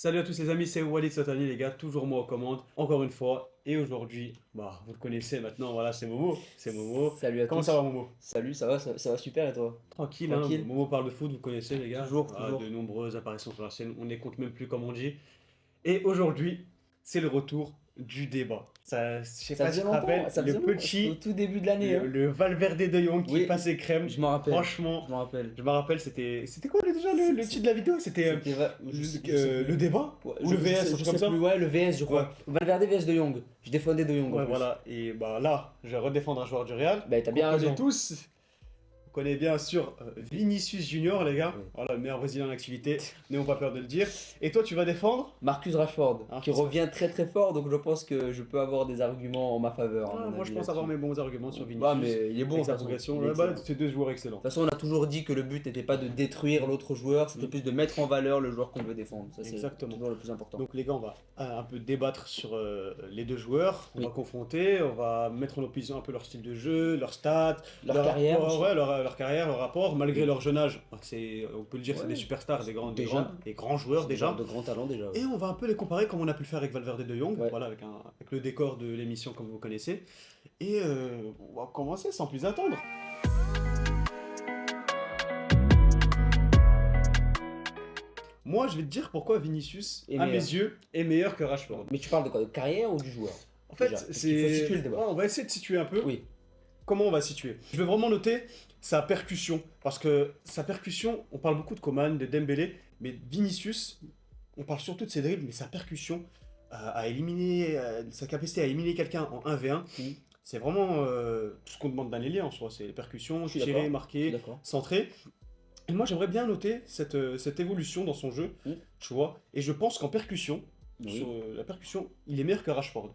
Salut à tous les amis, c'est Walid Satani les gars, toujours moi aux commandes, encore une fois. Et aujourd'hui, vous le connaissez maintenant, voilà, c'est Momo. C'est Momo. Salut à Comment tous. ça va Momo? Salut, ça va super et toi? Tranquille, hein, Tranquille. Momo parle de foot, vous connaissez les gars. Toujours, Voilà, toujours. de nombreuses apparitions sur la chaîne, on les compte même plus comme on dit. Et aujourd'hui, c'est le retour du débat. Ça, je sais Ça pas si faisait tu te rappelles, longtemps, ça le faisait longtemps, c'était au petit, tout début de l'année. le Valverde de Jong qui Oui, passait crème. je m'en rappelle. Franchement, Je m'en rappelle. je me rappelle, c'était quoi déjà le titre de la vidéo? C'était Je sais le plus. débat? Ouais, Ou le VS, un je truc sais comme ça? plus, ouais, le VS, je crois. Valverde VS de Jong. Je défendais de Jong en Ouais, plus. voilà. Et bah là, je vais redéfendre un joueur du Real. Bah, t'as bien On connaît raison. tous. On connaît bien sûr Vinicius Junior, les gars. Oui. Voilà, le meilleur Brésilien en activité. N'ayons pas peur de le dire. Et toi, tu vas défendre? Marcus Rashford, Ah, qui revient très très fort, donc je pense que je peux avoir des arguments en ma faveur. à mon Moi, je avis, pense avoir mes là-dessus. bons arguments sur Vinicius. Bah, mais il est bon, Avec de sa toute façon. progression. Il est Ouais, bah, excellent. c'est deux joueurs excellents. De toute façon, on a toujours dit que le but n'était pas de détruire l'autre joueur, c'était plus de mettre en valeur le joueur qu'on veut défendre. Ça, c'est Exactement. toujours le plus important. Donc les gars, on va un peu débattre sur les deux joueurs. On Oui. va confronter, on va mettre en opposition un peu leur style de jeu, leurs stats, Leur carrière rapport, aussi. ouais, leur carrière, leur rapport, malgré Oui. leur jeune âge. On peut le dire, c'est Ouais. des superstars, Déjà. des grands joueurs C'est déjà. de grands talents déjà. Et on va un peu les comparer comme on a pu le faire avec Valverde de Jong, Ouais. voilà, avec le décor de l'émission comme vous connaissez. Et on va commencer sans plus attendre. Moi, je vais te dire pourquoi Vinicius, Est à mes meilleur. yeux, est meilleur que Rashford. Mais tu parles de quoi? De carrière ou du joueur? En fait, Déjà, parce c'est. qu'il faut situer le débat. Ouais, on va essayer de situer un peu. Oui, Comment on va situer? Je vais vraiment noter sa percussion. Parce que sa percussion, on parle beaucoup de Coman, de Dembélé, mais Vinicius, on parle surtout de ses dribbles, mais sa percussion à éliminer, sa capacité à éliminer quelqu'un en 1v1, oui, c'est vraiment tout ce qu'on demande d'un ailier en soi. C'est les percussions, Je suis tirer, d'accord. je suis marquer, d'accord. centrer. Et moi, j'aimerais bien noter cette évolution dans son jeu, Mm. tu vois. Et je pense qu'en percussion, Oui. sur la percussion, il est meilleur que Rashford.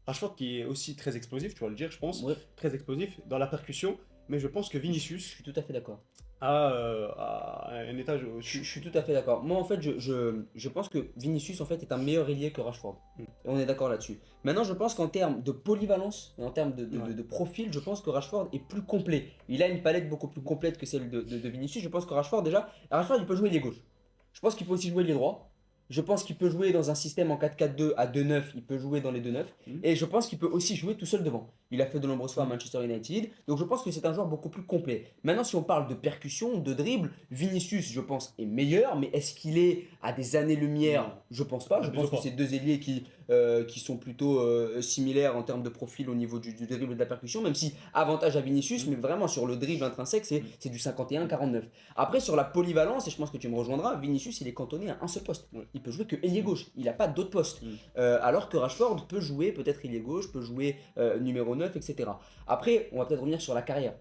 Rashford qui est aussi très explosif, tu vas le dire, je pense, Ouais, très explosif dans la percussion, mais je pense que je Vinicius suis tout à fait d'accord. a un étage Je au-dessus. suis tout à fait d'accord. Moi, en fait, je pense que Vinicius en fait, est un meilleur ailier que Rashford. Mm. Et on est d'accord là-dessus. Maintenant, je pense qu'en termes de polyvalence, et en termes Ouais. de profil, je pense que Rashford est plus complet. Il a une palette beaucoup plus complète que celle de Vinicius. Je pense que Rashford, il peut jouer ailier gauche. Je pense qu'il peut aussi jouer ailier droit. Je pense qu'il peut jouer dans un système en 4-4-2 à 2-9, il peut jouer dans les 2-9. Mhm. Et je pense qu'il peut aussi jouer tout seul devant. Il a fait de nombreuses fois à Manchester United. Donc je pense que c'est un joueur beaucoup plus complet. Maintenant, si on parle de percussion, de dribble, Vinicius, je pense, est meilleur. Mais est-ce qu'il est à des années-lumière? Non. Je pense pas. Je Abusons pense que pas. c'est deux ailiers qui sont plutôt similaires en termes de profil au niveau du dribble et de la percussion. Même si avantage à Vinicius, mais vraiment sur le dribble intrinsèque, c'est du 51-49. Après, sur la polyvalence, et je pense que tu me rejoindras, Vinicius, il est cantonné à un seul poste. Ouais. Il peut jouer que ailier gauche. Il n'a pas d'autre poste. Mm. Alors que Rashford peut jouer peut-être ailier gauche, peut jouer numéro 9, etc. Après, on va peut-être revenir sur la carrière.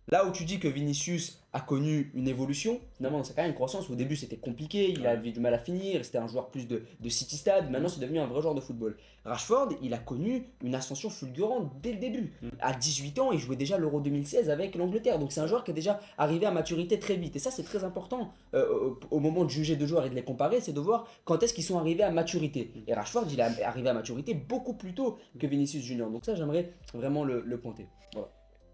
Là où tu dis que Vinicius a connu une évolution, finalement dans sa carrière, une croissance, au début c'était compliqué, il avait du mal à finir, c'était un joueur plus de City Stade, maintenant c'est devenu un vrai joueur de football. Rashford, il a connu une ascension fulgurante dès le début. À 18 ans, il jouait déjà l'Euro 2016 avec l'Angleterre, donc c'est un joueur qui est déjà arrivé à maturité très vite. Et ça c'est très important au moment de juger deux joueurs et de les comparer, c'est de voir quand est-ce qu'ils sont arrivés à maturité. Et Rashford, il est arrivé à maturité beaucoup plus tôt que Vinicius Junior, donc ça j'aimerais vraiment le pointer. Voilà.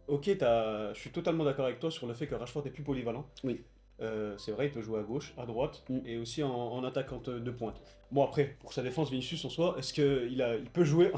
Ok, je suis totalement d'accord avec toi sur le fait que Rashford est plus polyvalent. Oui. C'est vrai, il peut jouer à gauche, à droite, Mm. et aussi en attaquante de pointe. Bon après, pour sa défense, Vinicius en soi, est-ce qu'il peut jouer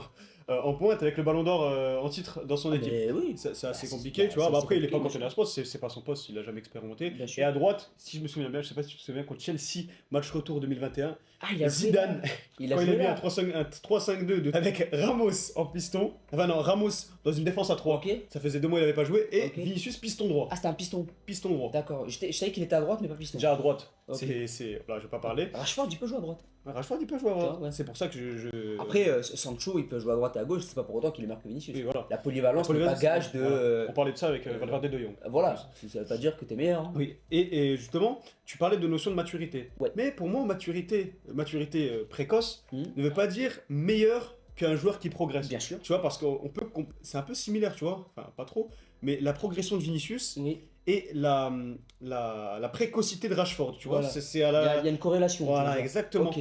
en pointe avec le ballon d'or en titre dans son équipe? Mais oui. C'est assez Bah, compliqué, tu vois. ça, Bah, c'est après, il est pas compliqué, cantonné à ce poste, c'est pas son poste, il a jamais expérimenté. Bien Et sûr. à droite, si je me souviens bien, je sais pas si tu te souviens, contre Chelsea, match retour 2021, Ah, il a Zidane, joué là. Il a quand il a joué mis là. un 3-5-2 avec Ramos en piston, enfin non, Ramos dans une défense à 3, Ok. ça faisait 2 mois il avait pas joué, et Ok. Vinicius piston droit. Ah, c'était un piston. Piston droit. D'accord. Je savais qu'il était à droite, mais pas piston. Déjà à droite, Ok. voilà, je vais pas parler. Rashford, il peut jouer à droite. Rashford il peut jouer à droite, Ouais. c'est pour ça que Après, Sancho, il peut jouer à droite et à gauche, c'est pas pour autant qu'il est meilleur que Vinicius. oui, voilà. La polyvalence n'est pas Polyvalence, gage de. voilà. On parlait de ça avec Valverde de Jong. Voilà, ça veut pas dire que t'es meilleur. Hein. Oui, et justement, tu parlais de notion de maturité. Ouais. Mais pour moi, maturité précoce Mhm. ne veut pas dire meilleur qu'un joueur qui progresse. Bien sûr. Tu vois, parce c'est un peu similaire, tu vois, enfin pas trop, mais la progression de Vinicius Oui. et la précocité de Rashford, tu vois, Voilà. c'est à Il y, la... a une corrélation. tu Voilà, veux dire. exactement. Ok.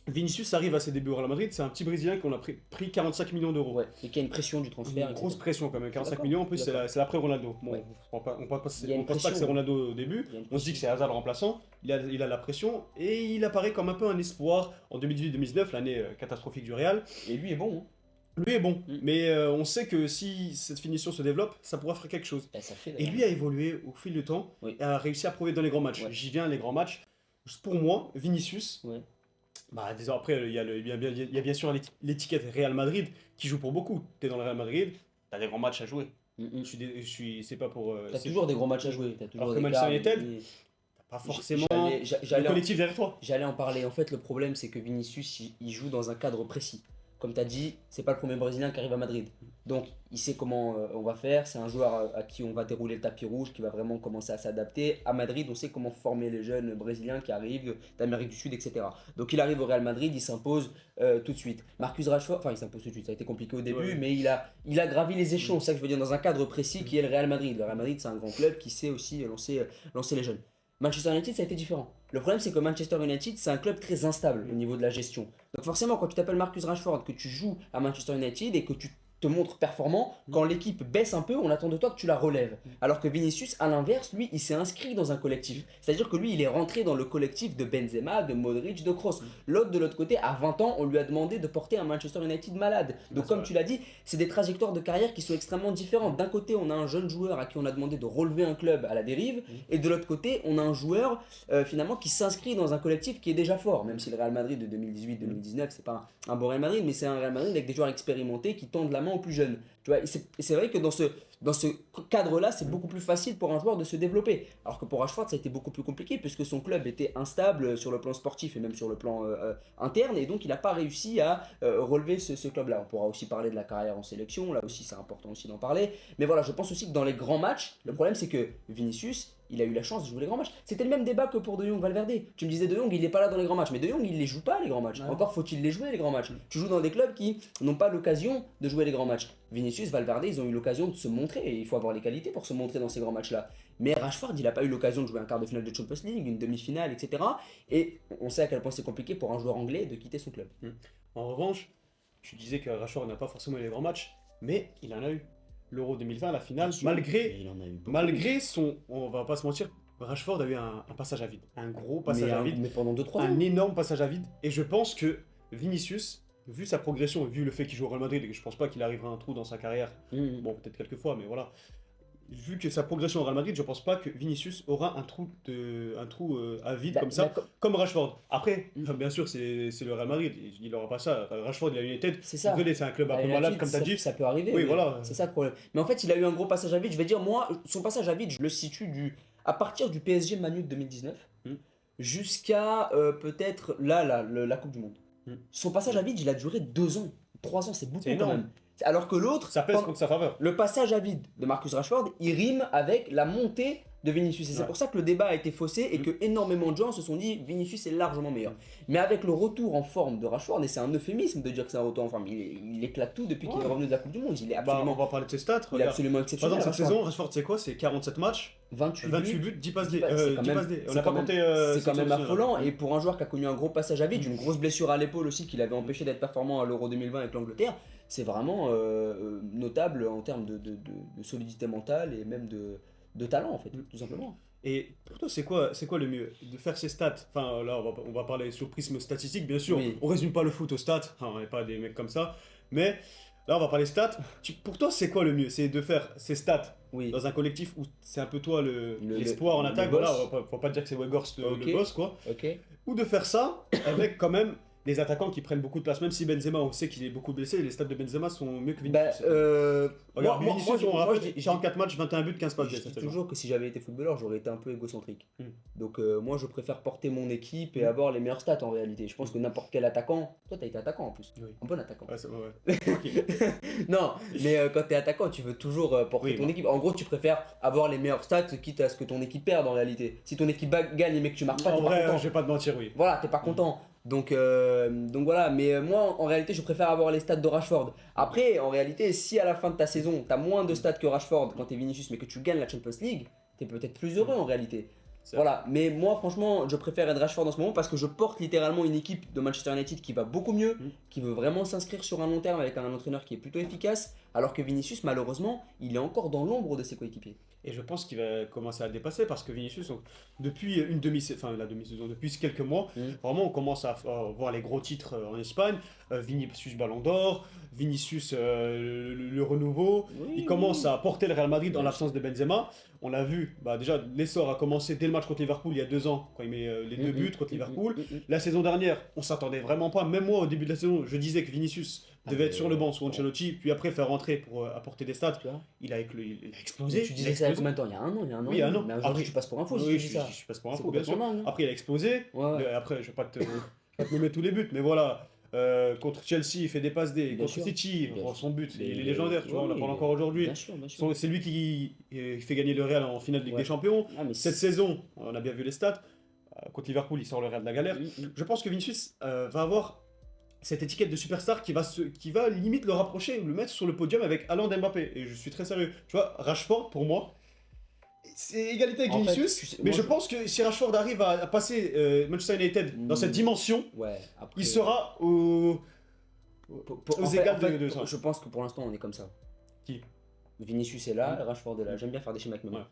Vinicius arrive à ses débuts au Real Madrid, c'est un petit Brésilien qu'on a pris 45 millions d'euros. Ouais, et qu'il y a une pression du transfert. Une grosse etc. pression quand même, 45 d'accord, millions en plus, je suis c'est l'après Ronaldo. Bon, Ouais. on pense Il y a une pas que c'est pression. Ronaldo au début, Il y a une on se dit que pression. c'est Hazard le remplaçant, il a la pression et il apparaît comme un peu un espoir en 2018-2019, l'année catastrophique du Real. Et lui est bon. Hein. Lui est bon, Mm. mais on sait que si cette finition se développe, ça pourra faire quelque chose. Ben, ça fait. Et d'ailleurs. lui a évolué au fil du temps, Oui. et a réussi à prouver dans les grands matchs. Ouais. J'y viens, les grands matchs. Pour moi, Vinicius, Ouais. bah, désolé, après, il y a bien sûr l'étiquette Real Madrid qui joue pour beaucoup. T'es dans le Real Madrid, t'as des grands matchs à jouer. C'est pas pour. T'as C'est toujours des gros matchs à jouer. T'as toujours Alors que des Manchester quarts, United, mais- pas forcément J'allais- le J'allais en- collectif derrière toi. J'allais en parler. En fait, le problème, c'est que Vinicius, il joue dans un cadre précis. Comme tu as dit, c'est pas le premier Brésilien qui arrive à Madrid. Donc, il sait comment on va faire. C'est un joueur à qui on va dérouler le tapis rouge, qui va vraiment commencer à s'adapter. À Madrid, on sait comment former les jeunes Brésiliens qui arrivent d'Amérique du Sud, etc. Donc, il arrive au Real Madrid, il s'impose tout de suite. Marcus Rashford, enfin, il s'impose tout de suite. Ça a été compliqué au début, Ouais. mais il a gravi les échelons. C'est ça que je veux dire, dans un cadre précis qui est le Real Madrid. Le Real Madrid, c'est un grand club qui sait aussi lancer les jeunes. Manchester United, ça a été différent. Le problème, c'est que Manchester United, c'est un club très instable au niveau de la gestion. Donc forcément, quand tu t'appelles Marcus Rashford, que tu joues à Manchester United et que tu te montres performant, quand l'équipe baisse un peu, on attend de toi que tu la relèves. Alors que Vinicius, à l'inverse, lui, il s'est inscrit dans un collectif. C'est-à-dire que lui, il est rentré dans le collectif de Benzema, de Modric, de Kroos. L'autre, de l'autre côté, à 20 ans, on lui a demandé de porter un Manchester United malade. Donc c'est comme vrai. tu l'as dit, c'est des trajectoires de carrière qui sont extrêmement différentes. D'un côté, on a un jeune joueur à qui on a demandé de relever un club à la dérive, et de l'autre côté, on a un joueur finalement qui s'inscrit dans un collectif qui est déjà fort, même si le Real Madrid de 2018-2019, c'est pas un bon Real Madrid, mais c'est un Real Madrid avec des joueurs expérimentés qui tendent la main aux plus jeunes. Tu vois, et c'est vrai que dans ce cadre-là, c'est beaucoup plus facile pour un joueur de se développer. Alors que pour Rashford, ça a été beaucoup plus compliqué puisque son club était instable sur le plan sportif et même sur le plan interne, et donc il n'a pas réussi à relever ce club-là. On pourra aussi parler de la carrière en sélection, là aussi c'est important aussi d'en parler. Mais voilà, je pense aussi que dans les grands matchs, le problème c'est que Vinicius, il a eu la chance de jouer les grands matchs. C'était le même débat que pour De Jong Valverde. Tu me disais De Jong, il n'est pas là dans les grands matchs, mais De Jong, il les joue pas les grands matchs. Ouais. Encore faut-il les jouer les grands matchs. Tu joues dans des clubs qui n'ont pas l'occasion de jouer les grands matchs. Vinicius, Valverde, ils ont eu l'occasion de se montrer, et il faut avoir les qualités pour se montrer dans ces grands matchs-là. Mais Rashford, il n'a pas eu l'occasion de jouer un quart de finale de Champions League, une demi-finale, etc. Et on sait à quel point c'est compliqué pour un joueur anglais de quitter son club. En revanche, tu disais que Rashford n'a pas forcément eu les grands matchs, mais il en a eu. L'Euro 2020, la finale, malgré Il en a eu beaucoup. Malgré son, on va pas se mentir, Rashford a eu un passage à vide. Un gros passage à vide. Mais pendant 2-3 ans. Un énorme passage à vide. Et je pense que Vinicius, vu sa progression, vu le fait qu'il joue au Real Madrid, et que je pense pas qu'il arrivera à un trou dans sa carrière, bon, peut-être quelques fois, mais voilà. Vu que sa progression au Real Madrid, je pense pas que Vinicius aura un trou à vide Bah, comme ça, d'accord. comme Rashford. Après, Mm. bien sûr, c'est le Real Madrid, il aura pas ça. Rashford, il a United. C'est ça. Désolé, c'est un club un À peu United, malade, comme tu as dit. Ça peut arriver. Oui, mais voilà. C'est ça le problème. Mais en fait, il a eu un gros passage à vide. Je vais dire, moi, son passage à vide, je le situe à partir du PSG Manu de 2019 jusqu'à peut-être la Coupe du Monde. Son passage à vide, il a duré 2 ans. 3 ans, c'est beaucoup C'est quand énorme. même. Alors que l'autre, Ça pèse contre sa faveur. le passage à vide de Marcus Rashford, il rime avec la montée de Vinicius. Et c'est Ouais. pour ça que le débat a été faussé et que énormément de gens se sont dit Vinicius est largement meilleur. Mais avec le retour en forme de Rashford, et c'est un euphémisme de dire que c'est un retour en forme, il éclate tout depuis qu'il est revenu de la Coupe du Monde. Il est Bah, absolument, on va parler de ses stats. il est Regarde. absolument Par exceptionnel. exemple, cette Rashford. saison, Rashford, c'est quoi? C'est 47 matchs, 28 28 buts, 10 passes D. C'est quand 10 même- passes D. On c'est n'a pas quand même- compté. C'est quand même City, affolant, hein. et pour un joueur qui a connu un gros passage à vide, une grosse blessure à l'épaule aussi qui l'avait empêché d'être performant à l'Euro 2020 avec l'Angleterre, c'est vraiment notable en termes de solidité mentale et même de talent en fait, tout simplement. Et pour toi, c'est quoi le mieux? De faire ses stats. Enfin, là, on va parler sur prisme statistique, bien sûr. Oui. On résume pas le foot aux stats. Enfin, on n'est pas des mecs comme ça. Mais là, on va parler stats. Pour toi, c'est quoi le mieux? C'est de faire ses stats Oui. dans un collectif où c'est un peu toi Le- l'espoir en le attaque. boss. Voilà, faut pas dire que c'est Weghorst Ok. le boss, quoi. Ok. Ou de faire ça avec quand même des attaquants qui prennent beaucoup de place. Même si Benzema, on sait qu'il est beaucoup blessé, les stats de Benzema sont mieux que Vinicius. Bah, Regarde, Vinicius, on rappelle, je dis- 44 matchs, 21 buts, 15 passes. je D, dis ça, c'est toujours que si j'avais été footballeur, j'aurais été un peu égocentrique. Mm. Donc moi, je préfère porter mon équipe et avoir les meilleures stats en réalité. Je pense que n'importe quel attaquant, toi, t'as été attaquant en plus, Oui. un bon attaquant. Ouais, c'est ouais. Tranquille. Non, mais quand t'es attaquant, tu veux toujours porter Oui, ton bah. équipe. En gros, tu préfères avoir les meilleures stats, quitte à ce que ton équipe perde en réalité. Si ton équipe gagne mais que tu marques pas, En t'es pas vrai, content. je vais pas te mentir, oui. Voilà, t'es pas content. Donc voilà, mais moi en réalité je préfère avoir les stats de Rashford. Après, en réalité, si à la fin de ta saison t'as moins de stats que Rashford quand t'es Vinicius mais que tu gagnes la Champions League, t'es peut-être plus heureux en réalité. Voilà, mais moi franchement, je préfère Ed Rashford en ce moment parce que je porte littéralement une équipe de Manchester United qui va beaucoup mieux, qui veut vraiment s'inscrire sur un long terme avec un entraîneur qui est plutôt efficace, alors que Vinicius, malheureusement, il est encore dans l'ombre de ses coéquipiers. Et je pense qu'il va commencer à le dépasser parce que Vinicius, depuis une demi-saison, enfin la demi-saison, depuis quelques mois, vraiment on commence à voir les gros titres en Espagne. Vinicius Ballon d'Or, Vinicius le renouveau. Oui, Il commence oui. à porter le Real Madrid dans Bien l'absence de Benzema. On l'a vu, bah, déjà l'essor a commencé dès le match contre Liverpool il y a 2 ans, quand il met les 2 buts contre Liverpool. La saison dernière, on s'attendait vraiment pas. Même moi, au début de la saison, je disais que Vinicius devait être sur le banc sous Ancelotti, puis après faire rentrer pour apporter des stats. Tu vois. Il a explosé. Tu il a disais ça il y a explosé. combien de temps? Il y a un an, il y a un an. Oui, un an. Mais aujourd'hui, Après- tu passes pour un fou si Oui, tu dis ça. je passe pour un C'est fou, bien sûr. complètement dingue, hein. Après, il a explosé. Ouais. Après, je vais pas te nommer tous les buts, mais voilà. Contre Chelsea, il fait des passes D. Bien Contre sûr. City, Bien son but, Mais il est légendaire. Tu vois, on en oui, parle encore aujourd'hui. Bien sûr, bien sûr. C'est lui qui fait gagner le Real en finale de Ligue Ouais. des Champions. Ah, mais Cette saison, on a bien vu les stats. Contre Liverpool, il sort le Real de la galère. Mm. Je pense que Vinicius va avoir cette étiquette de superstar qui va limite le rapprocher ou le mettre sur le podium avec Haaland et Mbappé. Et je suis très sérieux. Tu vois, Rashford, pour moi, c'est égalité avec En fait, Vinicius. tu sais, mais moi, je je- pense que si Rashford arrive à passer Manchester United dans cette dimension, Ouais, après. il sera aux En aux fait- égales en fait, de ça. je pense que pour l'instant, on est comme ça. Qui Vinicius est là, Rashford est là. J'aime bien faire des schémas avec mes mains. Ouais.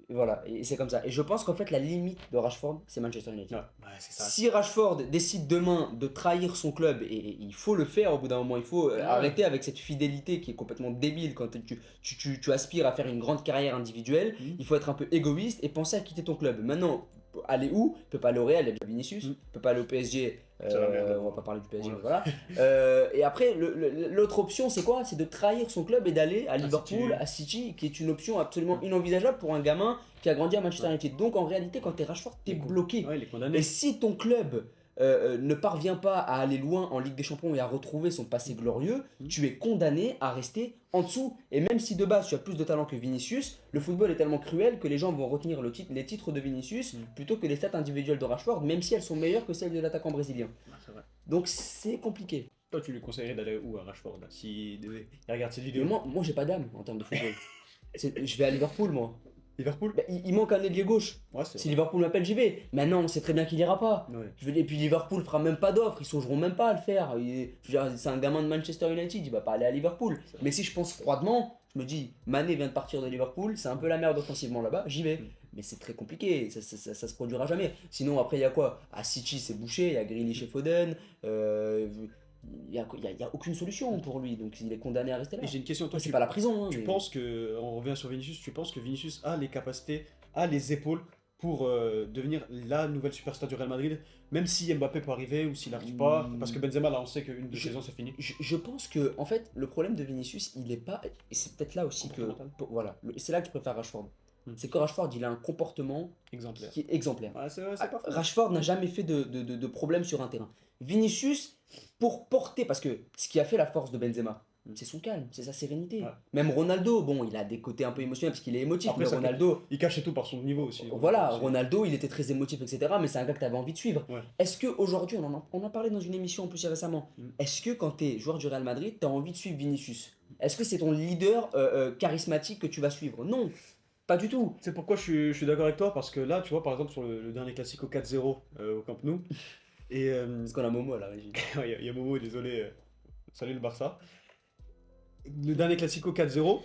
Et voilà, et c'est comme ça. Et je pense qu'en fait, la limite de Rashford, c'est Manchester United. Ouais, c'est ça. Si Rashford décide demain de trahir son club, et il faut le faire au bout d'un moment, il faut arrêter avec cette fidélité qui est complètement débile quand tu aspires à faire une grande carrière individuelle, il faut être un peu égoïste et penser à quitter ton club. Maintenant, aller où? Il peut pas aller au Real, il y a déjà Vinicius, il peut pas aller au PSG, C'est la merde. on va pas parler du PSG, Ouais. mais voilà. Et après, l'autre option, c'est quoi? C'est de trahir son club et d'aller à Liverpool, City. à City, qui est une option absolument inenvisageable pour un gamin qui a grandi à Manchester United. Donc en réalité, quand tu es Rashford, tu es bloqué. Ouais, il est condamné. Et si ton club ne parvient pas à aller loin en Ligue des Champions et à retrouver son passé glorieux, tu es condamné à rester en dessous. Et même si de base tu as plus de talent que Vinicius, le football est tellement cruel que les gens vont retenir les titres de Vinicius plutôt que les stats individuelles de Rashford, même si elles sont meilleures que celles de l'attaquant brésilien. Ouais, c'est vrai. Donc c'est compliqué. Toi, tu lui conseillerais d'aller où à Rashford là, s'il devait... Il regarde cette Mais vidéo. moi j'ai pas d'âme en termes de football. Je vais à Liverpool, moi. Liverpool Bah, il manque un ailier gauche. Ouais, c'est Si Liverpool m'appelle, j'y vais. Maintenant, on sait très bien qu'il ira pas. Ouais. Et puis Liverpool fera même pas d'offre, ils songeront même pas à le faire. Je veux dire, c'est un gamin de Manchester United, il va pas aller à Liverpool. Mais si je pense froidement, je me dis, Mané vient de partir de Liverpool, c'est un peu la merde offensivement là-bas, j'y vais. Mais c'est très compliqué, ça se produira jamais. Sinon, après, il y a quoi? À City, c'est bouché, il y a Grealish et Foden. Il y a aucune solution pour lui, donc il est condamné à rester là. Et j'ai une question, toi, C'est pas la prison. Hein, tu mais- penses que, on revient sur Vinicius, tu penses que Vinicius a les capacités, a les épaules pour devenir la nouvelle superstar du Real Madrid, même si Mbappé peut arriver ou s'il n'arrive pas, parce que Benzema, là, on sait qu'une de saison, c'est fini. Je pense que, en fait, le problème de Vinicius, il est pas. Et c'est peut-être là aussi que. Comportemental. Voilà, c'est là que je préfère Rashford. C'est que Rashford, il a un comportement Exemplaire. qui est exemplaire. Ouais, c'est pas faux. Rashford n'a jamais fait de problème sur un terrain. Vinicius, pour porter, parce que ce qui a fait la force de Benzema, c'est son calme, c'est sa sérénité. Ouais. Même Ronaldo, bon, il a des côtés un peu émotionnels parce qu'il est émotif, Après, mais ça Ronaldo, Il cachait tout par son niveau aussi. voilà, Aussi. Ronaldo, il était très émotif, etc. Mais c'est un gars que tu avais envie de suivre. Ouais. Est-ce qu'aujourd'hui, on en parlait dans une émission en plus récemment, Mm. est-ce que quand tu es joueur du Real Madrid, tu as envie de suivre Vinicius? Est-ce que c'est ton leader charismatique que tu vas suivre? Non, pas du tout. C'est pourquoi je suis d'accord avec toi, parce que là, tu vois, par exemple, sur le dernier Classico 4-0 au Camp Nou, et Parce qu'on a Momo à la régie. il y a Momo, désolé, salut le Barça. Le dernier Classico 4-0,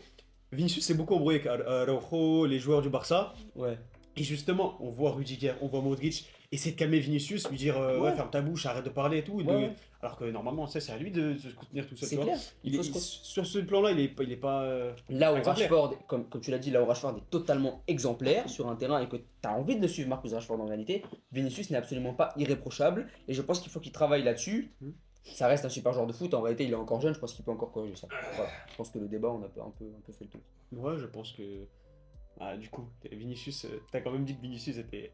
Vinicius s'est beaucoup embrouillé avec Araujo, les joueurs du Barça, Ouais. et justement, on voit Rudiger, on voit Modric, essayer de calmer Vinicius, lui dire ouais, ferme ta bouche, arrête de parler et tout, Ouais. alors que normalement, c'est à lui de se contenir tout seul. C'est tu vois. clair. Il est, faut se- sur ce plan-là, il est pas. Là où exemplaire. Rashford, comme tu l'as dit, là où Rashford est totalement exemplaire sur un terrain et que tu as envie de le suivre, Marcus Rashford en réalité, Vinicius n'est absolument pas irréprochable et je pense qu'il faut qu'il travaille là-dessus. Ça reste un super joueur de foot, en réalité il est encore jeune, je pense qu'il peut encore corriger ça. Voilà. Je pense que le débat, on a un peu fait le tour. Ouais, je pense que. Ah, du coup, Vinicius, t'as quand même dit que Vinicius était.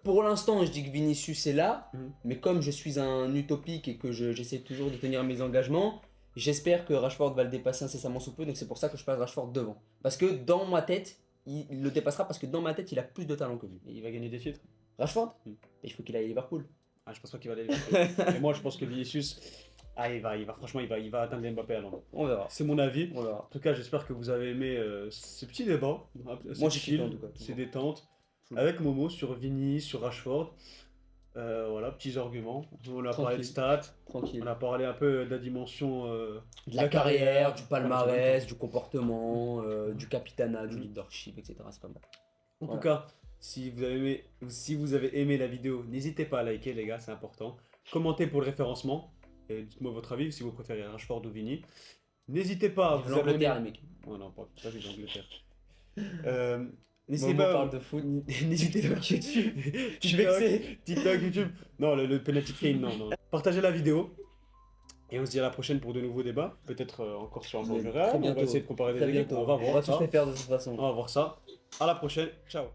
Pour l'instant, je dis que Vinicius est là, Mhm. mais comme je suis un utopique et que j'essaie toujours de tenir mes engagements, j'espère que Rashford va le dépasser incessamment sous peu, donc c'est pour ça que je passe Rashford devant. Parce que dans ma tête, il le dépassera parce que dans ma tête, il a plus de talent que lui. Il va gagner des titres. Rashford Mhm. Il faut qu'il aille à Liverpool. Ah, je pense pas qu'il va aller. Mais moi, je pense que Vinicius. Ah, franchement, il va atteindre Mbappé à Londres. On verra. C'est mon avis. On verra. En tout cas, j'espère que vous avez aimé ce petit débat. Moi, j'ai kiffé, en tout cas. C'est détente. avec Momo sur Vini, sur Rashford. Voilà, petits arguments. On a parlé de stats, Tranquille. on a parlé un peu de la dimension De la carrière, du Voilà, palmarès, du comportement, du capitanat, du leadership, etc. C'est pas mal. En Voilà. tout cas, si vous avez aimé la vidéo, n'hésitez pas à liker, les gars, c'est important. Commentez pour le référencement. Et dites-moi votre avis, si vous préférez Rashford ou Vini. N'hésitez pas à Vive vous abonner. l'Angleterre, les mecs. Oh non, pas vive l'Angleterre. N'hésitez Momo pas. parle de foot. N'hésitez pas. YouTube. Je suis TikTok, vexé. TikTok, YouTube. Non, le penalty Kane, non. Partagez la vidéo. Et on se dit à la prochaine pour de nouveaux débats. Peut-être encore sur un Mais bon très On va bientôt. essayer de comparer des Très équipes. bientôt. On va On voir va tous ça. les faire de toute façon. On va voir ça. À la prochaine. Ciao.